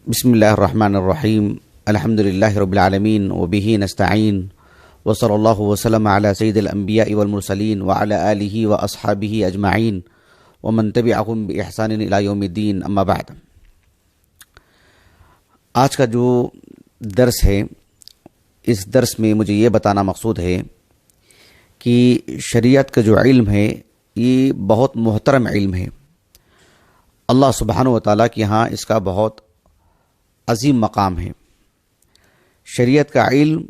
بسم اللہ الرحمن الرحیم الحمد للہ رب العالمین وبہ نستعین وصلی اللہ وسلم علی سید الانبیاء والمرسلین وعلی آلہ واصحابہ اجمعین ومن تبعہم باحسان الی یوم الدین، اما بعد۔ آج کا جو درس ہے، اس درس میں مجھے یہ بتانا مقصود ہے کہ شریعت کا جو علم ہے یہ بہت محترم علم ہے۔ اللہ سبحانہ و تعالیٰ کے ہاں اس کا بہت عظیم مقام ہے۔ شریعت کا علم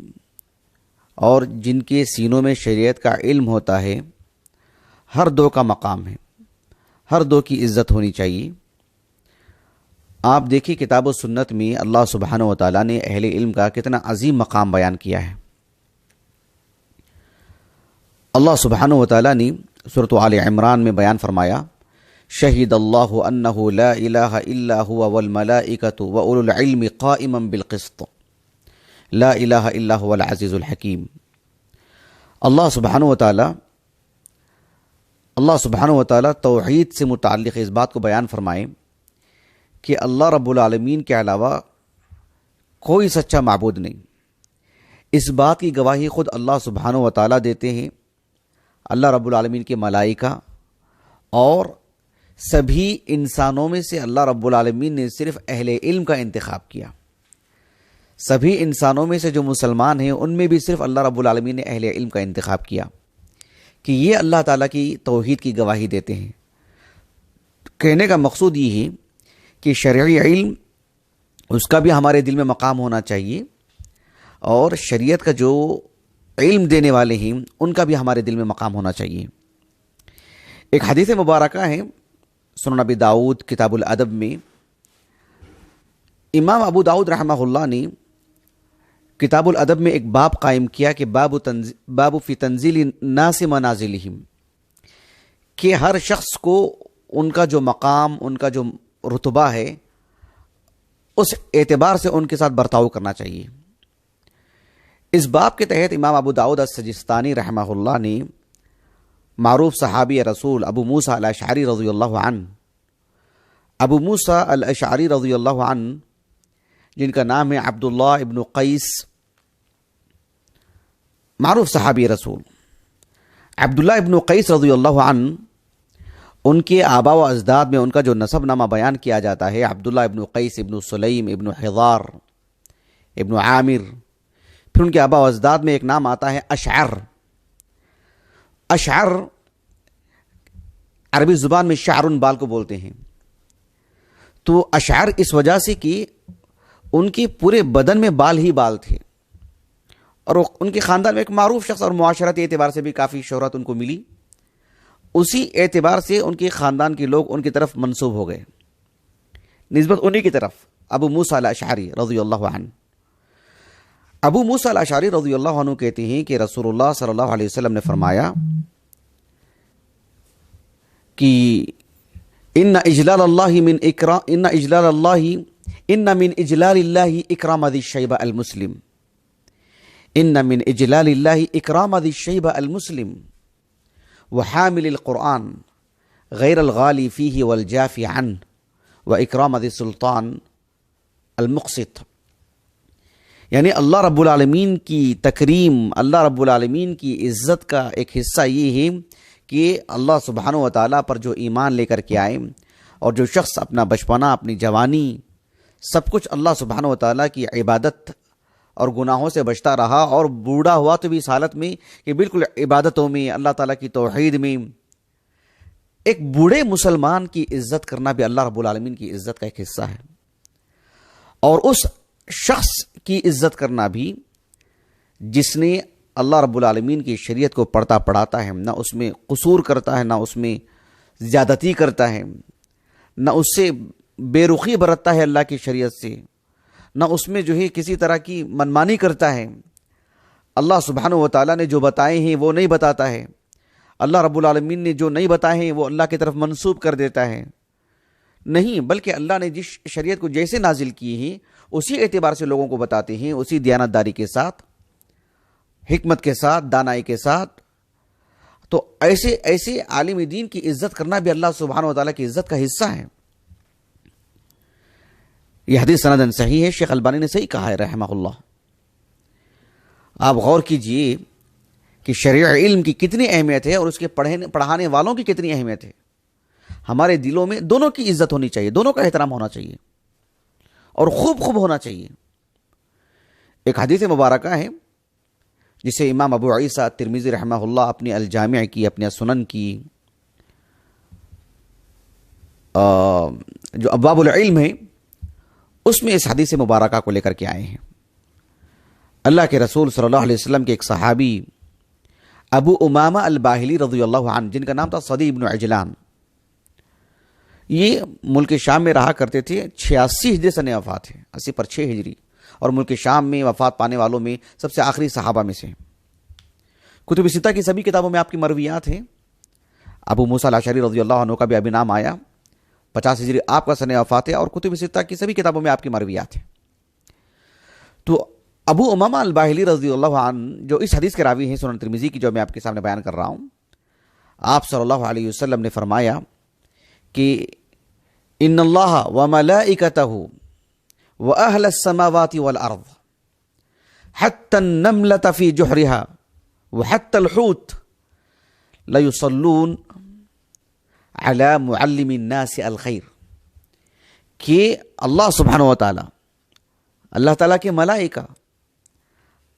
اور جن کے سینوں میں شریعت کا علم ہوتا ہے، ہر دو کا مقام ہے، ہر دو کی عزت ہونی چاہیے۔ آپ دیکھیے کتاب و سنت میں اللہ سبحانہ و تعالیٰ نے اہل علم کا کتنا عظیم مقام بیان کیا ہے۔ اللہ سبحانہ و تعالیٰ نے سورۃ آل عمران میں بیان فرمایا، شہد اللہ انہ لا الہ الا هو والملائکۃ واولو العلم قائما بالقسط لا الہ الا هو العزیز الحکیم۔ اللہ سبحانہ و تعالی توحید سے متعلق اس بات کو بیان فرمائیں کہ اللہ رب العالمین کے علاوہ کوئی سچا معبود نہیں۔ اس بات کی گواہی خود اللہ سبحانہ و تعالی دیتے ہیں، اللہ رب العالمین کے ملائکہ اور سبھی انسانوں میں سے اللہ رب العالمین نے صرف اہل علم کا انتخاب کیا۔ سبھی انسانوں میں سے جو مسلمان ہیں ان میں بھی صرف اللہ رب العالمین نے اہل علم کا انتخاب کیا کہ یہ اللہ تعالیٰ کی توحید کی گواہی دیتے ہیں۔ کہنے کا مقصود یہ ہے کہ شرعی علم اس کا بھی ہمارے دل میں مقام ہونا چاہیے، اور شریعت کا جو علم دینے والے ہیں ان کا بھی ہمارے دل میں مقام ہونا چاہیے۔ ایک حدیث مبارکہ ہے سنن ابی داؤد کتاب الادب میں، امام ابو داؤد رحمہ اللہ نے کتاب الادب میں ایک باب قائم کیا کہ باب فی تنزیل الناس منازلہم، کہ ہر شخص کو ان کا جو مقام، ان کا جو رتبہ ہے، اس اعتبار سے ان کے ساتھ برتاؤ کرنا چاہیے۔ اس باب کے تحت امام ابو داؤد السجستانی رحمہ اللہ نے معروف صحابی رسول ابو موسیٰ الاشعری رضی اللہ عنہ، ابو موسیٰ الاشعری رضی اللہ عنہ جن کا نام ہے عبداللہ ابن قیس، معروف صحابی رسول عبداللہ ابن قیس رضی اللہ عنہ، ان کے آبا و اجداد میں ان کا جو نسب نامہ بیان کیا جاتا ہے، عبداللہ ابن قیس ابن سلیم ابن حضار ابن عامر، پھر ان کے آبا و اجداد میں ایک نام آتا ہے اشعر۔ اشعر عربی زبان میں شعر بال کو بولتے ہیں، تو اشعر اس وجہ سے کہ ان کے پورے بدن میں بال ہی بال تھے، اور ان کے خاندان میں ایک معروف شخص اور معاشرتی اعتبار سے بھی کافی شہرت ان کو ملی، اسی اعتبار سے ان کے خاندان کے لوگ ان کی طرف منسوب ہو گئے، نسبت انہی کی طرف، ابو موسیٰ الاشعری رضی اللہ عنہ۔ ابو موسیٰ الاشعری رضی اللہ عنہ کہتے ہیں کہ رسول اللہ صلی اللہ علیہ وسلم نے فرمایا کہ ان اجلال اللہ من اجلال اللہ اکرام ذی الشیبہ المسلم، ان من اجلال اللہ اکرام ذی الشیبہ المسلم وحامل القرآن غیر الغالی فیہ والجافی عنہ واکرام ذی السلطان المقسط۔ یعنی اللہ رب العالمین کی تکریم، اللہ رب العالمین کی عزت کا ایک حصہ یہ ہے کہ اللہ سبحانہ و تعالیٰ پر جو ایمان لے کر کے آئے، اور جو شخص اپنا بچپنا، اپنی جوانی، سب کچھ اللہ سبحانہ و تعالیٰ کی عبادت اور گناہوں سے بچتا رہا، اور بوڑھا ہوا تو بھی اس حالت میں کہ بالکل عبادتوں میں، اللہ تعالیٰ کی توحید میں۔ ایک بوڑھے مسلمان کی عزت کرنا بھی اللہ رب العالمین کی عزت کا ایک حصہ ہے، اور اس شخص کی عزت کرنا بھی جس نے اللہ رب العالمین کی شریعت کو پڑھتا پڑھاتا ہے، نہ اس میں قصور کرتا ہے، نہ اس میں زیادتی کرتا ہے، نہ اس سے بے رخی برتتا ہے اللہ کی شریعت سے، نہ اس میں جو ہے کسی طرح کی منمانی کرتا ہے، اللہ سبحانہ و تعالیٰ نے جو بتائے ہیں وہ نہیں بتاتا ہے، اللہ رب العالمین نے جو نہیں بتائے ہیں وہ اللہ کی طرف منسوب کر دیتا ہے، نہیں، بلکہ اللہ نے جس شریعت کو جیسے نازل کی ہے اسی اعتبار سے لوگوں کو بتاتے ہیں، اسی دیانتداری کے ساتھ، حکمت کے ساتھ، دانائی کے ساتھ۔ تو ایسے عالم دین کی عزت کرنا بھی اللہ سبحانہ و تعالیٰ کی عزت کا حصہ ہے۔ یہ حدیث سندن صحیح ہے، شیخ البانی نے صحیح کہا ہے رحمہ اللہ۔ آپ غور کیجئے کہ شرعی علم کی کتنی اہمیت ہے اور اس کے پڑھانے والوں کی کتنی اہمیت ہے۔ ہمارے دلوں میں دونوں کی عزت ہونی چاہیے، دونوں کا احترام ہونا چاہیے اور خوب ہونا چاہیے۔ ایک حدیث مبارکہ ہے جسے امام ابو عیسیٰ ترمذی رحمہ اللہ اپنی الجامع کی، اپنے سنن کی جو ابواب العلم ہے اس میں اس حدیث مبارکہ کو لے کر کے آئے ہیں۔ اللہ کے رسول صلی اللہ علیہ وسلم کے ایک صحابی ابو امامہ الباہلی رضی اللہ عنہ، جن کا نام تھا صدی بن عجلان، یہ ملک شام میں رہا کرتے تھے۔ 86 ہجری سن وفات ہے، 80 پر 6 ہجری، اور ملک شام میں وفات پانے والوں میں سب سے آخری صحابہ میں سے۔ کتب ستہ کی سبھی کتابوں میں آپ کی مرویات ہیں۔ ابو موسیٰ الاشعری رضی اللہ عنہ کا بھی ابھی نام آیا، 50 ہجری آپ کا سن وفات ہے، اور کتب ستہ کی سبھی کتابوں میں آپ کی مرویات ہیں۔ تو ابو امامہ الباہلی رضی اللہ عنہ جو اس حدیث کے راوی ہیں سنن ترمذی کی، جو میں آپ کے سامنے بیان کر رہا ہوں، آپ صلی اللہ علیہ وسلم نے فرمایا کہ ان اللہ وملائکتہ واہل السماوات والارض حتی النملة فی جحرها وحتی الحوت لیصلون علی معلم الناس الخیر، کہ اللہ سبحانہ و تعالی، اللہ تعالیٰ کے ملائکہ،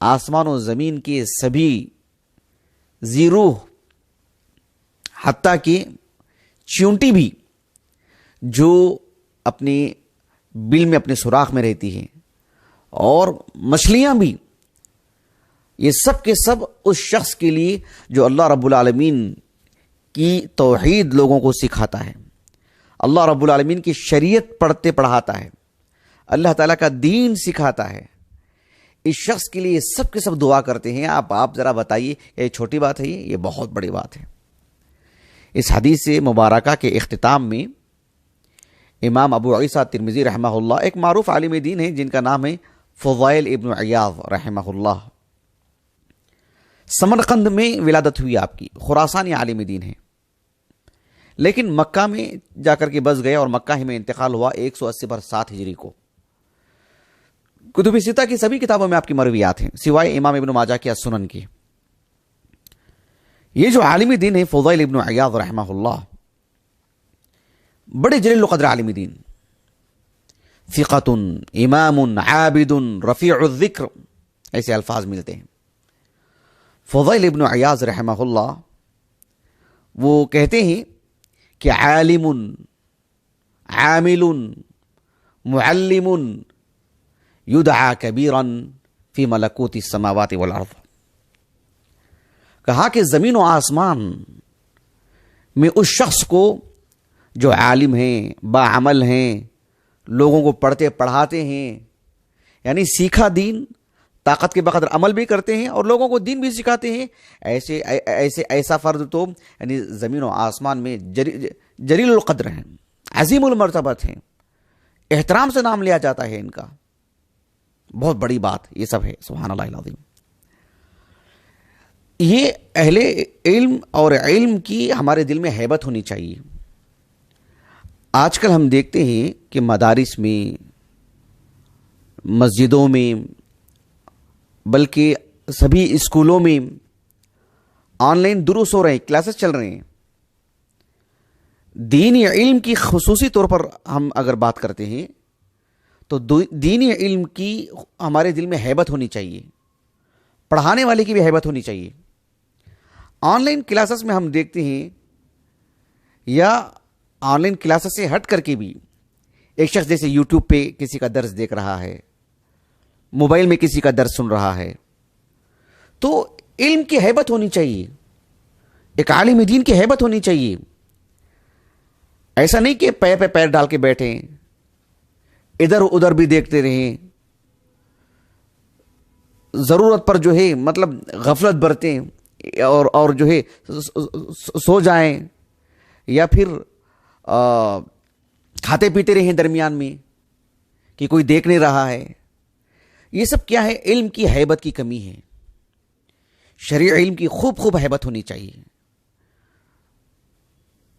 آسمان و زمین کے سبھی ذی روح، حتیٰ کہ چیونٹی بھی جو اپنی بل میں اپنے سوراخ میں رہتی ہے، اور مچھلیاں بھی، یہ سب کے سب اس شخص کے لیے جو اللہ رب العالمین کی توحید لوگوں کو سکھاتا ہے، اللہ رب العالمین کی شریعت پڑھاتا ہے، اللہ تعالیٰ کا دین سکھاتا ہے، اس شخص کے لیے سب کے سب دعا کرتے ہیں۔ آپ ذرا بتائیے، یہ چھوٹی بات ہے؟ یہ بہت بڑی بات ہے۔ اس حدیث مبارکہ کے اختتام میں امام ابو عیسیٰ ترمذی رحمہ اللہ، ایک معروف عالم دین ہے جن کا نام ہے فضیل ابن عیاض رحمہ اللہ، سمرقند میں ولادت ہوئی آپ کی، خراسانی عالم دین ہے، لیکن مکہ میں جا کر کے بس گئے اور مکہ ہی میں انتقال ہوا 180 پر 7 ہجری کو۔ کتب ستہ کی سبھی کتابوں میں آپ کی مرویات ہیں سوائے امام ابن ماجہ کی السنن کی۔ یہ جو عالم دین ہے فضیل ابن عیاض رحمہ اللہ، بڑے جلیل القدر عالم دین، ثقۃ امام عابد رفیع الذکر، ایسے الفاظ ملتے ہیں۔ فضیل ابن عیاض رحمہ اللہ وہ کہتے ہیں کہ عالم عامل معلم یدعا کبیرا فی ملکوت السماوات والارض، کہا کہ زمین و آسمان میں اس شخص کو جو عالم ہیں، باعمل ہیں، لوگوں کو پڑھتے پڑھاتے ہیں، یعنی سیکھا دین، طاقت کے بقدر عمل بھی کرتے ہیں اور لوگوں کو دین بھی سکھاتے ہیں، ایسا فرد تو یعنی زمین و آسمان میں جلیل القدر ہیں، عظیم المرتبت ہیں، احترام سے نام لیا جاتا ہے ان کا، بہت بڑی بات یہ سب ہے، سبحان اللہ العظیم۔ یہ اہل علم اور علم کی ہمارے دل میں ہیبت ہونی چاہیے۔ آج کل ہم دیکھتے ہیں کہ مدارس میں، مسجدوں میں، بلکہ سبھی اسکولوں میں آن لائن دروس ہو رہے ہیں، کلاسز چل رہے ہیں۔ دینی علم کی خصوصی طور پر ہم اگر بات کرتے ہیں تو دینی علم کی ہمارے دل میں ہیبت ہونی چاہیے، پڑھانے والے کی بھی ہیبت ہونی چاہیے۔ آن لائن کلاسز میں ہم دیکھتے ہیں، یا آن لائن کلاسز سے ہٹ کر کے بھی ایک شخص جیسے یوٹیوب پہ کسی کا درس دیکھ رہا ہے، موبائل میں کسی کا درس سن رہا ہے، تو علم کی ہیبت ہونی چاہیے، ایک عالم دین کی ہیبت ہونی چاہیے۔ ایسا نہیں کہ پیر پہ پیر ڈال کے بیٹھیں، ادھر ادھر بھی دیکھتے رہیں، ضرورت پر جو ہے مطلب غفلت برتیں اور جو ہے سو جائیں، یا پھر کھاتے پیتے رہیں درمیان میں کہ کوئی دیکھ نہیں رہا ہے۔ یہ سب کیا ہے؟ علم کی ہیبت کی کمی ہے۔ شرعی علم کی خوب ہیبت ہونی چاہیے۔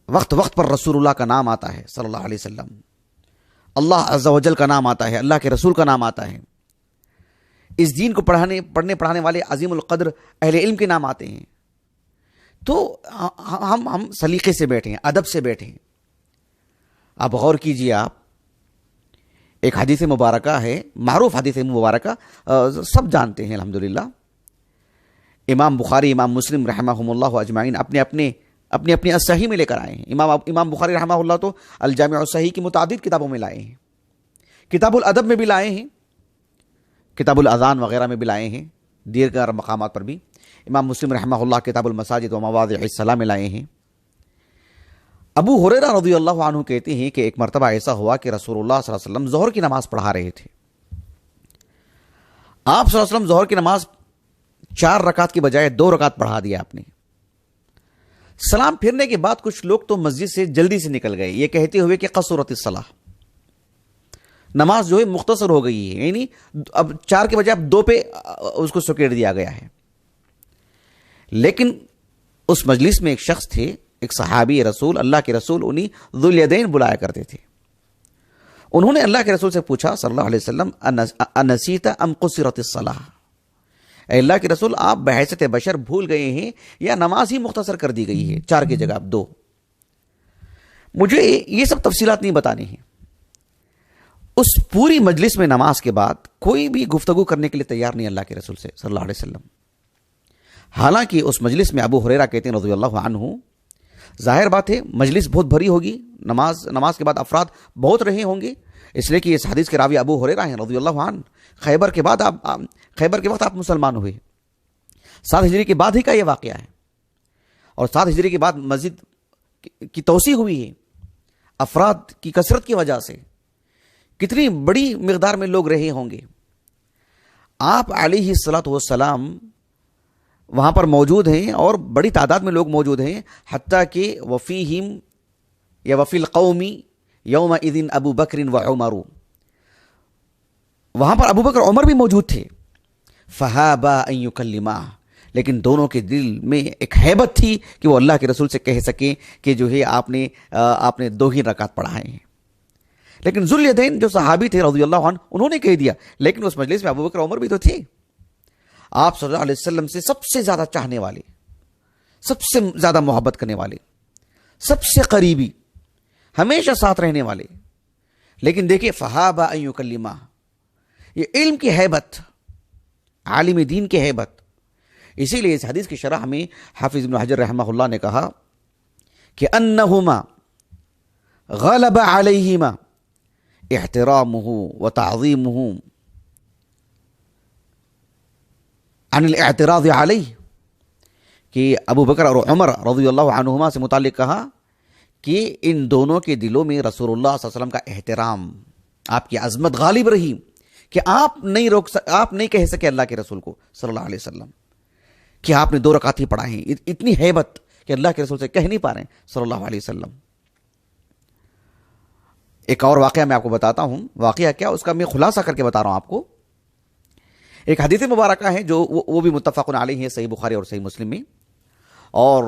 وقت وقت پر رسول اللہ کا نام آتا ہے صلی اللہ علیہ وسلم، اللہ عز و جل کا نام آتا ہے، اللہ کے رسول کا نام آتا ہے، اس دین کو پڑھنے پڑھانے والے عظیم القدر اہل علم کے نام آتے ہیں، تو ہم سلیقے سے بیٹھے ہیں، ادب سے بیٹھے ہیں۔ آپ غور کیجئے، آپ ایک حدیث مبارکہ ہے، معروف حدیث مبارکہ، سب جانتے ہیں الحمدللہ، امام بخاری، امام مسلم رحمہم اللہ اجمعین اپنے اپنے الصحیح میں لے کر آئے ہیں۔ امام بخاری رحمہ اللہ تو الجامع الصحیح کی متعدد کتابوں میں لائے ہیں، کتاب الادب میں بھی لائے ہیں، کتاب الاذان وغیرہ میں بھی لائے ہیں، دیگر مقامات پر بھی۔ امام مسلم رحمہ اللہ کتاب المساجد و مواضع الصلاۃ میں لائے ہیں۔ ابو ہریرہ رضی اللہ عنہ کہتے ہیں کہ ایک مرتبہ ایسا ہوا کہ رسول اللہ صلی اللہ علیہ وسلم ظہر کی نماز پڑھا رہے تھے۔ آپ صلی اللہ علیہ وسلم ظہر کی نماز 4 رکعت کی بجائے 2 رکعت پڑھا دیا آپ نے۔ سلام پھرنے کے بعد کچھ لوگ تو مسجد سے جلدی سے نکل گئے، یہ کہتے ہوئے کہ قصرت الصلاۃ، نماز جو ہے مختصر ہو گئی ہے، یعنی اب 4 کے بجائے اب 2 پہ اس کو سکیڑ دیا گیا ہے۔ لیکن اس مجلس میں ایک شخص تھے، ایک صحابی رسول، اللہ کے رسول، انہیں ذوالیدین بلایا کرتے تھے۔ انہوں نے اللہ کے رسول سے پوچھا صلی اللہ علیہ وسلم، انسیت ام قصرت الصلاۃ، اے اللہ کے رسول آپ بحیثیت بشر بھول گئے ہیں یا نماز ہی مختصر کر دی گئی ہے، 4 کی جگہ اب 2؟ مجھے یہ سب تفصیلات نہیں بتانی ہیں۔ اس پوری مجلس میں نماز کے بعد کوئی بھی گفتگو کرنے کے لیے تیار نہیں اللہ کے رسول سے صلی اللہ علیہ وسلم۔ حالانکہ اس مجلس میں ابو ہریرہ کہتے ہیں رضی اللہ عنہ، ظاہر بات ہے مجلس بہت بھری ہوگی، نماز کے بعد افراد بہت رہے ہوں گے، اس لیے کہ اس حدیث کے راوی ابو ہریرہ ہیں رضی اللہ عنہ۔ خیبر کے وقت آپ مسلمان ہوئے، 7 ہجری کے بعد ہی کا یہ واقعہ ہے، اور 7 ہجری کے بعد مسجد کی توسیع ہوئی ہے افراد کی کثرت کی وجہ سے، کتنی بڑی مقدار میں لوگ رہے ہوں گے۔ آپ علیہ الصلاۃ والسلام وہاں پر موجود ہیں اور بڑی تعداد میں لوگ موجود ہیں، حتیٰ کہ وفیہم یا وفی القوم یومئذ ابو بکر و عمر، وہاں پر ابو بکر عمر بھی موجود تھے۔ فہابا ان یکلما، لیکن دونوں کے دل میں ایک ہیبت تھی کہ وہ اللہ کے رسول سے کہہ سکیں کہ جو ہے آپ نے 2 ہی رکعت پڑھائے ہیں۔ لیکن ذوالیدین جو صحابی تھے رضی اللہ عنہ، انہوں نے کہہ دیا، لیکن اس مجلس میں ابو بکر عمر بھی تو تھے، آپ صلی اللہ علیہ وسلم سے سب سے زیادہ چاہنے والے، سب سے زیادہ محبت کرنے والے، سب سے قریبی، ہمیشہ ساتھ رہنے والے، لیکن دیکھیں فہابا ان یکلما، یہ علم کی ہیبت، عالم دین کی ہیبت۔ اسی لیے اس حدیث کی شرح میں حافظ ابن حجر رحمہ اللہ نے کہا کہ انہما غلب علیہما احترامہ وتعظیمہ عن الاعتراض علیہ، کہ ابو بکر اور عمر رضی اللہ عنہما سے متعلق کہا کہ ان دونوں کے دلوں میں رسول اللہ صلی اللہ علیہ وسلم کا احترام، آپ کی عظمت غالب رہی کہ آپ نہیں کہہ سکے اللہ کے رسول کو صلی اللہ علیہ وسلم کہ آپ نے 2 رکعت ہی پڑھائے ہیں، اتنی ہیبت کہ اللہ کے رسول سے کہہ نہیں پا رہے ہیں صلی اللہ علیہ وسلم۔ ایک اور واقعہ میں آپ کو بتاتا ہوں، واقعہ کیا اس کا میں خلاصہ کر کے بتا رہا ہوں آپ کو۔ ایک حدیث مبارکہ ہے جو وہ بھی متفق علیہ ہے، صحیح بخاری اور صحیح مسلم میں، اور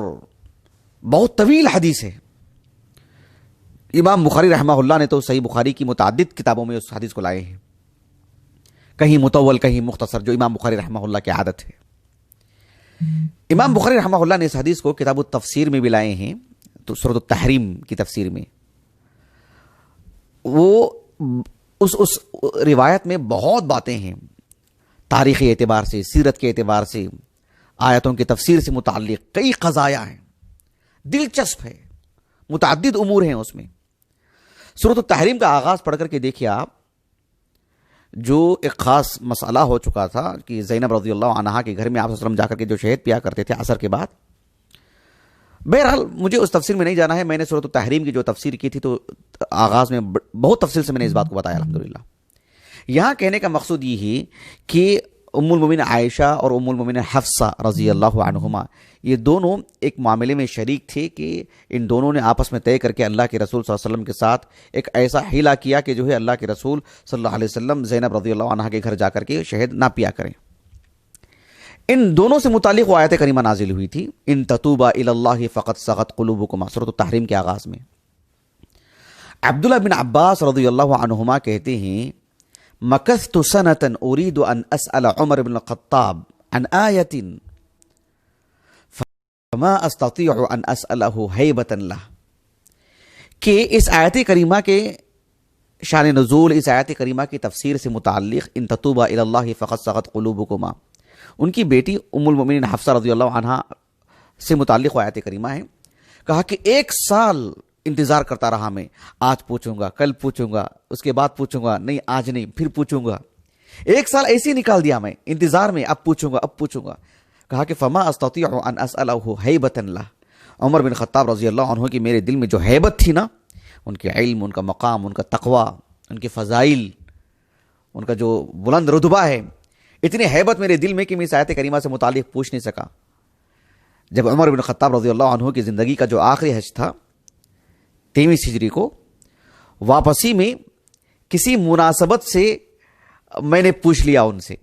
بہت طویل حدیث ہے۔ امام بخاری رحمہ اللہ نے تو صحیح بخاری کی متعدد کتابوں میں اس حدیث کو لائے ہیں، کہیں مطول کہیں مختصر، جو امام بخاری رحمہ اللہ کی عادت ہے۔ امام بخاری رحمہ اللہ نے اس حدیث کو کتاب التفسیر میں بھی لائے ہیں، تو سورۃ التحریم کی تفسیر میں وہ اس روایت میں بہت باتیں ہیں، تاریخی اعتبار سے، سیرت کے اعتبار سے، آیتوں کی تفسیر سے متعلق کئی قضایا ہیں، دلچسپ ہے، متعدد امور ہیں اس میں۔ سورۃ التحریم کا آغاز پڑھ کر کے دیکھیے آپ، جو ایک خاص مسئلہ ہو چکا تھا کہ زینب رضی اللہ عنہا کے گھر میں آپ صلی اللہ علیہ وسلم جا کر کے جو شہد پیا کرتے تھے عصر کے بعد۔ بہرحال مجھے اس تفسیر میں نہیں جانا ہے، میں نے سورۃ التحریم کی جو تفسیر کی تھی تو آغاز میں بہت تفصیل سے میں نے اس بات کو بتایا الحمدللہ۔ یہاں کہنے کا مقصود یہ ہے کہ ام المومنین عائشہ اور ام المومنین حفصہ رضی اللہ عنہما، یہ دونوں ایک معاملے میں شریک تھے کہ ان دونوں نے آپس میں طے کر کے اللہ کے رسول صلی اللہ علیہ وسلم کے ساتھ ایک ایسا حیلہ کیا کہ جو ہے اللہ کے رسول صلی اللہ علیہ وسلم زینب رضی اللہ عنہا کے گھر جا کر کے شہد نہ پیا کریں۔ ان دونوں سے متعلق وہ آیت کریمہ نازل ہوئی تھی، ان تتوبا الی اللہ فقد صغت قلوبکما، سورۃ التحریم کے آغاز میں۔ عبداللہ بن عباس رضی اللہ عنہما کہتے ہیں مکثت سنة اريد ان اسأل عمر بن الخطاب عن آیة فما استطيع ان اسأله هيبة له، کہ اس آیت کریمہ کے شان نزول، اس آیت کریمہ کی تفسیر سے متعلق ان تتوبا الی اللہ فقد صغت قلوبکما، ان کی بیٹی ام المؤمنین حفصہ رضی اللہ عنہا سے متعلق وہ آیت کریمہ ہے. کہا کہ 1 سال انتظار کرتا رہا میں، آج پوچھوں گا، کل پوچھوں گا، اس کے بعد پوچھوں گا، نہیں آج نہیں پھر پوچھوں گا. 1 سال ایسے ہی نکال دیا میں انتظار میں، اب پوچھوں گا اب پوچھوں گا. کہا کہ فما استطيع ان اسأله هيبة له، عمر بن خطاب رضی اللہ عنہ کی میرے دل میں جو ہیبت تھی نا، ان کے علم، ان کا مقام، ان کا تقوی، ان کے فضائل، ان کا جو بلند رتبہ ہے، اتنی ہیبت میرے دل میں کہ میں اس آیت کریمہ سے متعلق پوچھ نہیں سکا. جب عمر بن خطاب رضی اللہ عنہ کی زندگی کا جو آخری حج تھا 23 ہجری کو، واپسی میں کسی مناسبت سے میں نے پوچھ لیا ان سے،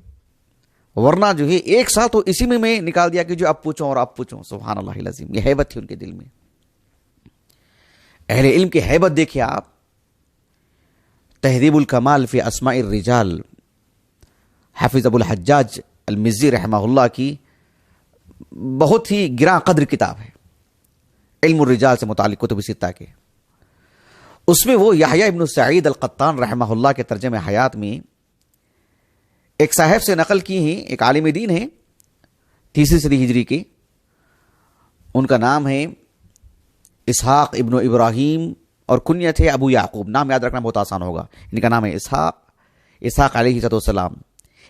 ورنہ جو ہے 1 سال تو اسی میں نکال دیا کہ جو اب پوچھوں اور اب پوچھوں. سبحان اللہ العظیم، یہ ہیبت تھی ان کے دل میں. اہل علم کی ہیبت دیکھیں آپ. تہذیب الکمال فی اسماء الرجال، حافظ ابو الحجاج المزی رحمہ اللہ کی بہت ہی گراں قدر کتاب ہے، علم الرجال سے متعلق کتب ستہ کے. اس میں وہ یحییٰ ابن سعید القطان رحمہ اللہ کے ترجمہ حیات میں ایک صاحب سے نقل کی ہیں، ایک عالم دین ہیں 3 صدی ہجری کے، ان کا نام ہے اسحاق ابن ابراہیم اور کنیت ہے ابو یعقوب. نام یاد رکھنا بہت آسان ہوگا. ان کا نام ہے اسحاق علیہ السلام.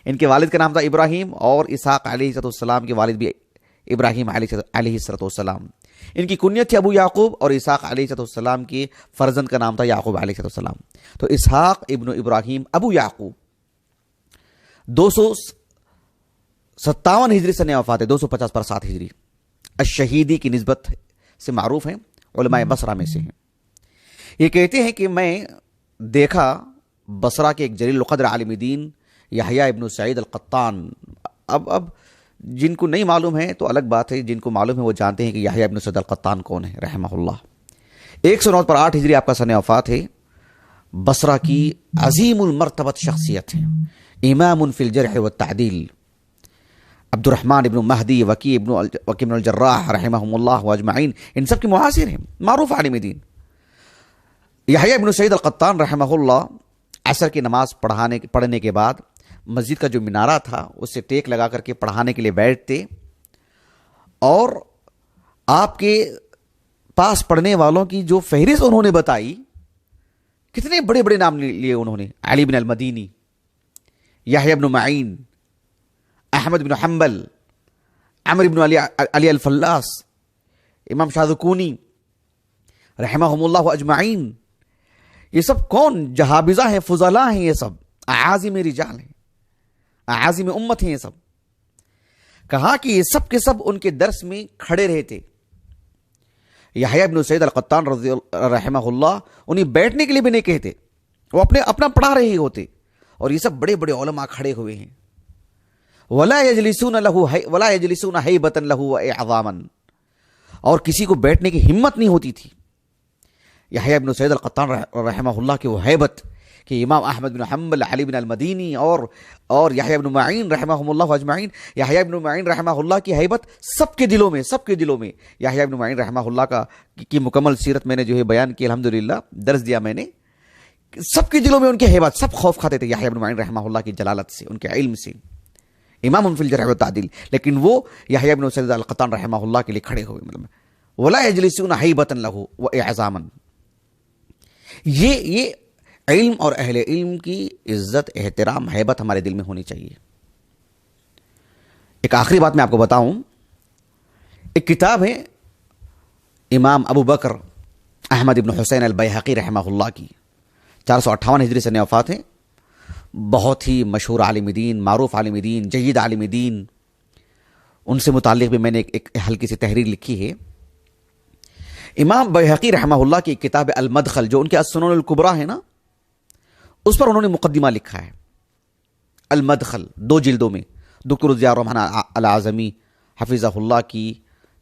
ان کے والد کا نام تھا ابراہیم، اور اسحاق علیہ السلام کے والد بھی ابراہیم علیہ السلام. ان کی کنیت تھی ابو یعقوب، اور اسحاق علیہ السلام کے فرزند کا نام تھا یعقوب علیہ السلام. تو اسحاق ابن ابراہیم ابو یعقوب 257 ہجری سے وفات ہے، 250 پر 7 ہجری. الشہیدی کی نسبت سے معروف ہیں، علماء بصرہ میں سے ہیں. یہ کہتے ہیں کہ میں دیکھا بصرہ کے ایک جلیل القدر عالم دین یحییٰ ابن سعید القطان. اب جن کو نہیں معلوم ہے تو الگ بات ہے، جن کو معلوم ہے وہ جانتے ہیں کہ یحییٰ ابن سعید القطان کون ہے رحمہ اللہ. 109 پر 8 ہجری آپ کا سن وفات ہے. بصرہ کی عظیم المرتبت شخصیت ہے، امام فی الجرح والتعدیل. عبد الرحمن ابن مہدی، وکی بن الجراح رحمہم اللہ اجمعین، ان سب کے معاصر ہیں، معروف عالم دین. یحییٰ ابن سعید القطان رحمہ اللہ عصر کی نماز پڑھنے کے بعد مسجد کا جو مینارہ تھا اس سے ٹیک لگا کر کے پڑھانے کے لیے بیٹھتے، اور آپ کے پاس پڑھنے والوں کی جو فہرست انہوں نے بتائی، کتنے بڑے بڑے نام لیے انہوں نے. علی بن المدینی، یحییٰ بن معین، احمد بن حنبل، عمر بن علی الفلاس، امام شاذکونی رحمہم اللہ اجمعین. یہ سب کون؟ جہابذہ ہیں، فضلاء ہیں، یہ سب اعاظم رجال ہیں، اعاظم امت ہیں یہ سب. کہا کہ یہ سب کے سب ان کے درس میں کھڑے رہتے. یحییٰ ابن سعید القطان رحمہ اللہ انہیں بیٹھنے کے لیے بھی نہیں کہتے، وہ اپنا پڑھا رہے ہوتے، اور یہ سب بڑے بڑے علماء کھڑے ہوئے ہیں. ولا یجلسون ہیبۃ لہ واعظاما، اور کسی کو بیٹھنے کی ہمت نہیں ہوتی تھی. یحییٰ ابن سعید القطان رحمہ اللہ کی وہ ہیبت کہ امام احمد بن حنبل، علی بن المدینی اور یحییٰ ابن معین رحمہم اللہ اجمعین. یحییٰ ابن معین رحمہ اللہ کی ہیبت سب کے دلوں میں. یحییٰ ابن معین رحمہ اللہ کی مکمل سیرت میں نے جو ہے بیان کی، الحمدللہ درس دیا میں نے. سب کے دلوں میں ان کی ہیبت، سب خوف کھاتے تھے یحییٰ ابن معین رحمہ اللہ کی جلالت سے، ان کے علم سے. امام فی الجرح والتعدیل، لیکن وہ یحییٰ ابن سعید القطان رحمہ اللہ کے لیے کھڑے ہوئے. مطلب ولا یجلسون ہیبۃ لہ واعظاما. یہ علم اور اہل علم کی عزت، احترام، ہیبت ہمارے دل میں ہونی چاہیے. ایک آخری بات میں آپ کو بتاؤں، ایک کتاب ہے امام ابو بکر احمد ابن حسین البیہقی رحمہ اللہ کی، 458 ہجری سے وفات ہے. بہت ہی مشہور عالم دین، معروف عالم دین، جید عالم دین. ان سے متعلق بھی میں نے ایک ہلکی سی تحریر لکھی ہے. امام بیہقی رحمہ اللہ کی ایک کتاب المدخل، جو ان کے السنن الکبریٰ ہے نا، اس پر انہوں نے مقدمہ لکھا ہے. المدخل 2 جلدوں میں، دکتور ضیاء الرحمن العظمی حفظہ اللہ کی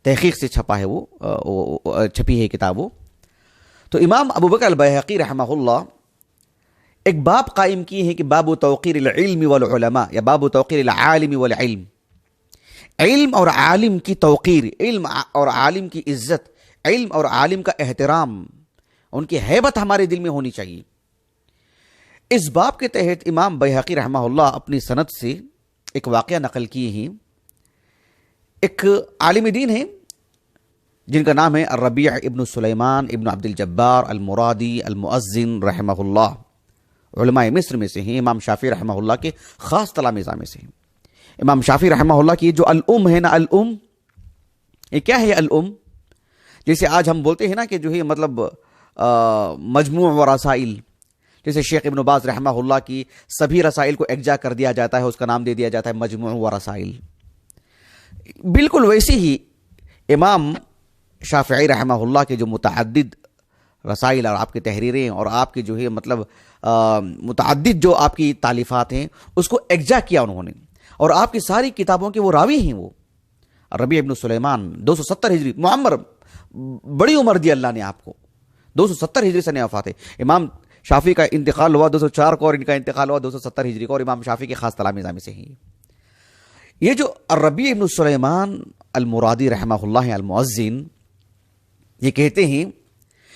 تحقیق سے چھپا ہے، وہ چھپی ہے کتاب وہ. تو امام ابو بکر البیہقی رحمہ اللہ ایک باب قائم کی ہے کہ باب توقیر العلم والعلماء، یا باب توقیر العالم والعلم، علم اور عالم کی توقیر، علم اور عالم کی عزت، علم اور عالم کا احترام، ان کی ہیبت ہمارے دل میں ہونی چاہیے۔ اس باب کے تحت امام بیہقی رحمہ اللہ اپنی سند سے ایک واقعہ نقل کیے ہیں۔ ایک عالم دین ہیں جن کا نام ہے الربیع ابن سلیمان ابن عبد الجبار المرادی المؤذن رحمہ اللہ، علماء مصر میں سے ہیں، امام شافعی رحمہ اللہ کے خاص تلامذہ میں سے ہیں۔ امام شافعی رحمہ اللہ کی جو الام ہے نا، الام یہ کیا ہے؟ الام جیسے آج ہم بولتے ہیں نا کہ جو ہے مطلب مجموع و رسائل، جیسے شیخ ابن باز رحمہ اللہ کی سبھی رسائل کو ایکجا کر دیا جاتا ہے، اس کا نام دے دیا جاتا ہے مجموع و رسائل، بالکل ویسے ہی امام شافعی رحمہ اللہ کے جو متعدد رسائل اور آپ کی تحریریں اور آپ کی جو ہے مطلب متعدد جو آپ کی تالیفات ہیں اس کو ایکجا کیا انہوں نے، اور آپ کی ساری کتابوں کے وہ راوی ہیں۔ وہ ربیع ابن سلیمان 270 ہجری معمر، بڑی عمر دی اللہ نے آپ کو، 270 ہجری سے وفات ہے۔ امام شافعی کا انتقال ہوا 204 کو اور ان کا انتقال ہوا 270 ہجری کو، اور امام شافعی کے خاص تلامذہ میں سے ہیں۔ یہ جو الربیع ابن سلیمان المرادی رحمہ اللہ المؤذن، یہ کہتے ہیں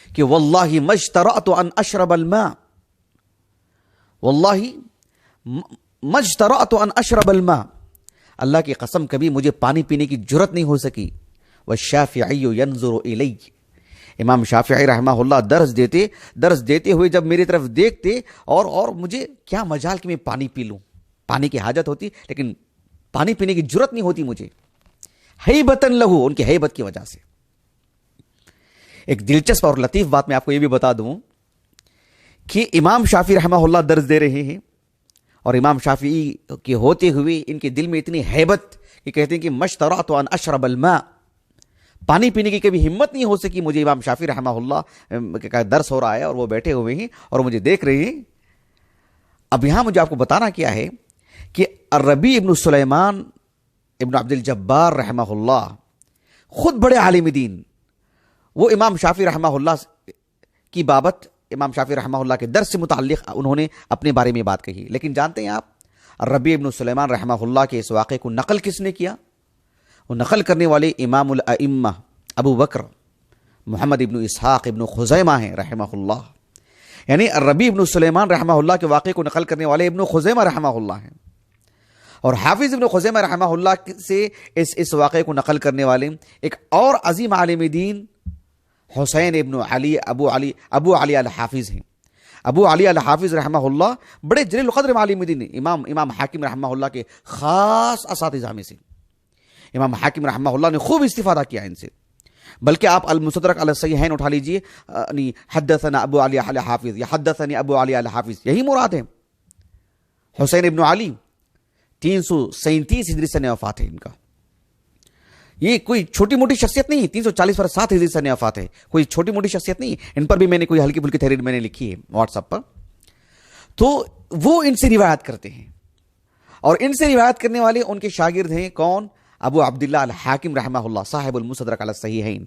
کہ واللہ مجترأت ان اشرب الماء، واللہ مجترأت ان اشرب الماء، اللہ کی قسم کبھی مجھے پانی پینے کی جرت نہیں ہو سکی۔ والشافعی ینظر الی، امام شافعی رحمہ اللہ درس دیتے ہوئے جب میری طرف دیکھتے اور مجھے کیا مجال کہ میں پانی پی لوں، پانی کی حاجت ہوتی لیکن پانی پینے کی جرت نہیں ہوتی مجھے، ہیبتن لہو، ان کی ہیبت کی وجہ سے۔ ایک دلچسپ اور لطیف بات میں آپ کو یہ بھی بتا دوں کہ امام شافعی رحمہ اللہ درس دے رہے ہیں، اور امام شافعی کے ہوتے ہوئے ان کے دل میں اتنی ہیبت کہ کہتے ہیں کہ مجترأت ان اشرب الماء، پانی پینے کی کبھی ہمت نہیں ہو سکی مجھے۔ امام شافعی رحمہ اللہ کا درس ہو رہا ہے اور وہ بیٹھے ہوئے ہیں اور مجھے دیکھ رہے ہیں۔ اب یہاں مجھے آپ کو بتانا کیا ہے کہ الربیع ابن سلیمان ابن عبد الجبار رحمہ اللہ خود بڑے عالم دین، وہ امام شافعی رحمہ اللہ کی بابت، امام شافعی رحمہ اللہ کے درس سے متعلق انہوں نے اپنے بارے میں بات کہی۔ لیکن جانتے ہیں آپ الربیع ابن سلیمان رحمہ اللہ کے اس واقعے کو نقل کس نے کیا؟ وہ نقل کرنے والے امام الائمہ ابو بکر محمد ابن اسحاق ابن خزیمہ ہیں رحمہ اللہ، یعنی الربیع ابن سلیمان رحمہ اللہ کے واقعے کو نقل کرنے والے ابن خزیمہ رحمہ اللہ ہیں، اور حافظ ابن خزیمہ رحمہ اللہ سے اس واقعے کو نقل کرنے والے ایک اور عظیم عالم دین حسین ابن علی ابو علی الحافظ ہیں۔ ابو علی الحافظ رحمہ اللہ بڑے جلیل القدر عالم دین ہیں، امام حاکم رحمہ اللہ کے خاص اساتذہ میں سے۔ امام حاکم رحمہ اللہ نے خوب استفادہ کیا ان سے، بلکہ آپ المستدرک علی الصحیحین اٹھا لیجئے، حدثنا ابو علی الحافظ یا حدثنی ابو علی الحافظ، یہی مراد ہے۔ حسین ابن علی 337 ہجری سے وفات ہے ان کا، یہ کوئی چھوٹی موٹی شخصیت نہیں، 340 پر 7 ہجری سے وفات ہے، کوئی چھوٹی موٹی شخصیت نہیں۔ ان پر بھی میں نے کوئی ہلکی پھلکی تحریر میں نے لکھی ہے واٹس ایپ پر، تو وہ ان سے روایت کرتے ہیں، اور ان سے روایت کرنے والے ان کے شاگرد ہیں کون؟ ابو عبداللہ الحاکم رحمہ اللہ صاحب المستدرک علی الصحیحین،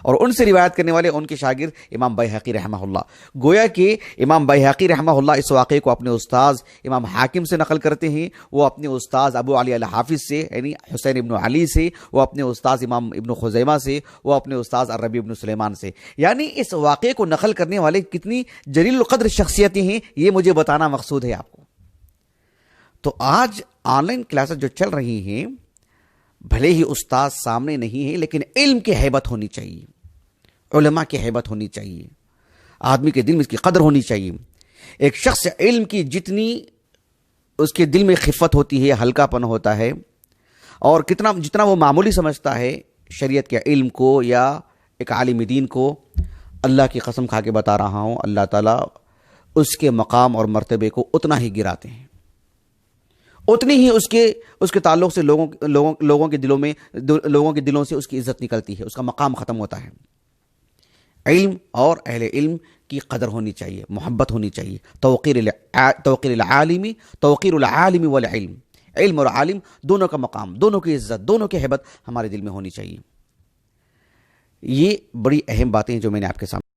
اور ان سے روایت کرنے والے ان کے شاگرد امام بیہقی رحمہ اللہ۔ گویا کہ امام بیہقی رحمہ اللہ اس واقعے کو اپنے استاذ امام حاکم سے نقل کرتے ہیں، وہ اپنے استاذ ابو علی الحافظ سے یعنی حسین ابن علی سے، وہ اپنے استاذ امام ابن خزیمہ سے، وہ اپنے استاذ الربیع ابن سلیمان سے، یعنی اس واقعے کو نقل کرنے والے کتنی جلیل القدر شخصیتیں ہیں، یہ مجھے بتانا مقصود ہے آپ کو۔ تو آج آن لائن کلاسز جو چل رہی ہیں، بھلے ہی استاد سامنے نہیں ہے لیکن علم کی ہیبت ہونی چاہیے، علماء کی ہیبت ہونی چاہیے، آدمی کے دل میں اس کی قدر ہونی چاہیے۔ ایک شخص علم کی جتنی اس کے دل میں خفت ہوتی ہے، ہلکا پن ہوتا ہے، اور جتنا وہ معمولی سمجھتا ہے شریعت کے علم کو یا ایک عالم دین کو، اللہ کی قسم کھا کے بتا رہا ہوں، اللہ تعالیٰ اس کے مقام اور مرتبے کو اتنا ہی گراتے ہیں، اتنی ہی اس کے تعلق سے لوگوں کے دلوں سے اس کی عزت نکلتی ہے، اس کا مقام ختم ہوتا ہے۔ علم اور اہل علم کی قدر ہونی چاہیے، محبت ہونی چاہیے، توقیر العالم والعلم، علم اور عالم دونوں کا مقام، دونوں کی عزت، دونوں کی ہیبت ہمارے دل میں ہونی چاہیے۔ یہ بڑی اہم باتیں جو میں نے آپ کے سامنے